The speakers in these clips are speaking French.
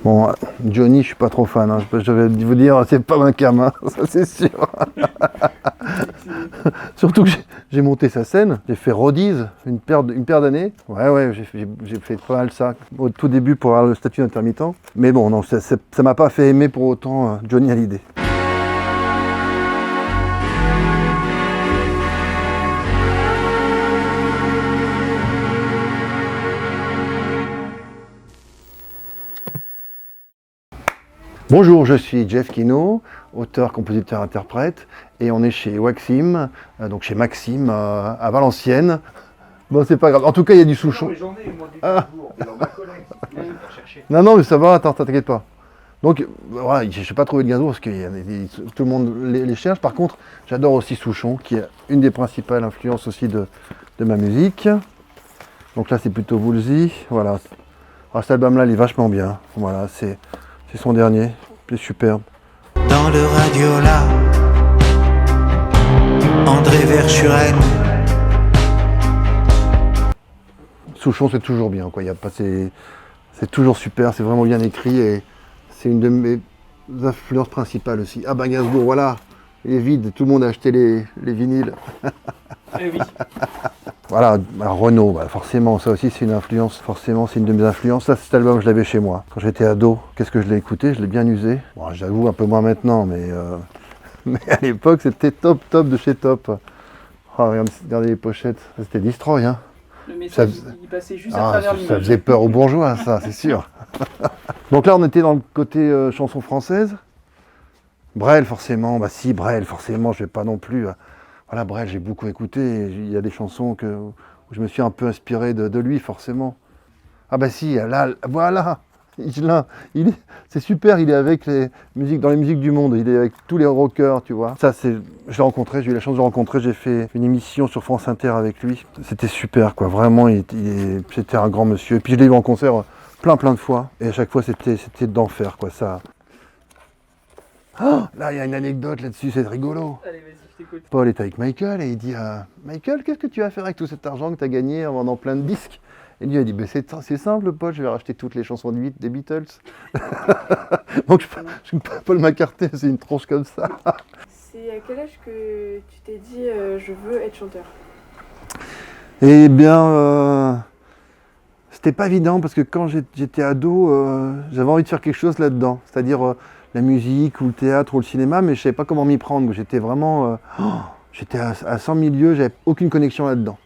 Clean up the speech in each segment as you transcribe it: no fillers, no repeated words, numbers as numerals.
Bon, Johnny, je suis pas trop fan, hein. Je vais vous dire, c'est pas ma cam, hein. Ça c'est sûr. Surtout que j'ai monté sa scène, j'ai fait Rodies une paire d'années. Ouais, j'ai fait pas mal ça au tout début pour avoir le statut d'intermittent. Mais bon, non, ça m'a pas fait aimer pour autant Johnny Hallyday. Bonjour, je suis Jeff Kino, auteur, compositeur, interprète, et on est chez Waxim, donc chez Maxime à Valenciennes. Bon, c'est pas grave. En tout cas, il y a du Souchon. Non, mais j'en ai, moi, du Strasbourg, dans ma collègue, qui vient pour chercher. Non, mais ça va, attends, t'inquiète pas. Donc, voilà, je n'ai pas trouvé de Gainsbourg parce que tout le monde les cherche. Par contre, j'adore aussi Souchon, qui est une des principales influences aussi de ma musique. Donc là, c'est plutôt Woolsey. Voilà. Alors, cet album-là, il est vachement bien. Voilà, c'est son dernier. C'est superbe. Dans le Radiola, André Verschuren. Souchon, c'est toujours bien, quoi. C'est toujours super, c'est vraiment bien écrit et c'est une de mes influences principales aussi. Ah ben Gainsbourg, voilà, il est vide, tout le monde a acheté les vinyles. Eh oui. Voilà, alors Renaud, bah forcément, ça aussi c'est une influence, forcément c'est une de mes influences. Là, cet album, je l'avais chez moi. Quand j'étais ado, qu'est-ce que je l'ai écouté? Je l'ai bien usé. Bon, j'avoue un peu moins maintenant, mais à l'époque, c'était top de chez top. Oh, regardez les pochettes, c'était Destroy, hein. Le message, il passait juste à travers l'image. Ça faisait peur aux bourgeois, ça, c'est sûr. Donc là, on était dans le côté chanson française. Brel, forcément. Bah si, Brel, forcément, je vais pas non plus... Voilà, Brel, j'ai beaucoup écouté. Il y a des chansons où je me suis un peu inspiré de lui, forcément. Ah bah si, là, voilà. C'est super, il est avec dans les musiques du monde. Il est avec tous les rockers, tu vois. Ça, je l'ai rencontré, j'ai eu la chance de le rencontrer. J'ai fait une émission sur France Inter avec lui. C'était super, quoi. Vraiment, c'était un grand monsieur. Et puis je l'ai vu en concert plein de fois. Et à chaque fois, c'était d'enfer, quoi. Ça... Oh, là, il y a une anecdote là-dessus, c'est rigolo. Allez, vas-y, je t'écoute. Paul est avec Michael et il dit Michael, qu'est-ce que tu vas faire avec tout cet argent que tu as gagné en vendant plein de disques? Et lui a dit ben c'est simple, Paul, je vais racheter toutes les chansons des Beatles. Donc Paul McCartney, c'est une tronche comme ça. C'est à quel âge que tu t'es dit je veux être chanteur? Eh bien, c'était pas évident parce que quand j'étais ado, j'avais envie de faire quelque chose là-dedans. C'est-à-dire la musique ou le théâtre ou le cinéma, mais je savais pas comment m'y prendre. J'étais vraiment... j'étais à 100 milieux, j'avais aucune connexion là-dedans.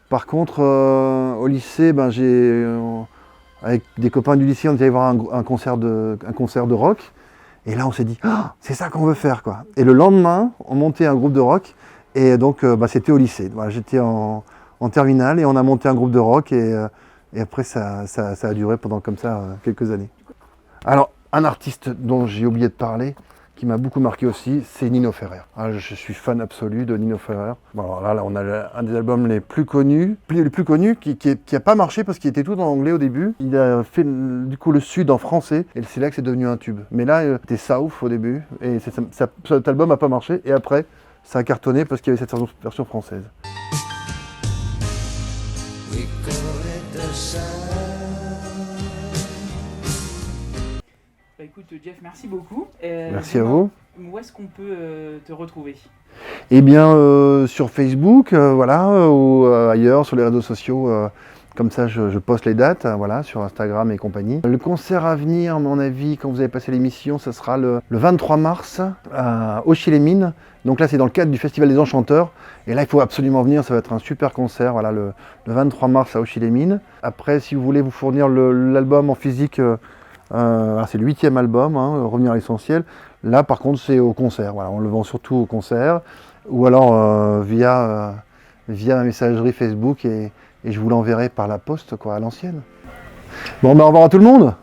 Par contre, au lycée, ben, avec des copains du lycée, on était allé voir un concert de rock. Et là, on s'est dit, c'est ça qu'on veut faire, quoi. Et le lendemain, on montait un groupe de rock. Et donc, c'était au lycée. Voilà, j'étais en terminale et on a monté un groupe de rock. Et après, ça a duré pendant comme ça quelques années. Alors, un artiste dont j'ai oublié de parler, qui m'a beaucoup marqué aussi, c'est Nino Ferrer. Ah, je suis fan absolu de Nino Ferrer. Bon, alors là, on a un des albums les plus connus qui n'a pas marché parce qu'il était tout en anglais au début. Il a fait du coup le Sud en français et c'est là que c'est devenu un tube. Mais là, c'était South au début et cet album n'a pas marché et après, ça a cartonné parce qu'il y avait cette version française. Bah écoute, Jeff, merci beaucoup. Merci à vous. Où est-ce qu'on peut te retrouver? Eh bien, sur Facebook, voilà, ou ailleurs, sur les réseaux sociaux. Comme ça, je poste les dates, voilà, sur Instagram et compagnie. Le concert à venir, à mon avis, quand vous avez passé l'émission, ce sera le 23 mars à Auchy-les-Mines. Donc là, c'est dans le cadre du Festival des Enchanteurs. Et là, il faut absolument venir, ça va être un super concert, voilà, le 23 mars à Auchy-les-Mines. Après, si vous voulez vous fournir l'album en physique, c'est le 8e album, hein, Revenir à l'essentiel. Là, par contre, c'est au concert. Voilà, on le vend surtout au concert. Ou alors via ma messagerie Facebook et je vous l'enverrai par la poste, quoi, à l'ancienne. Bon, ben au revoir à tout le monde.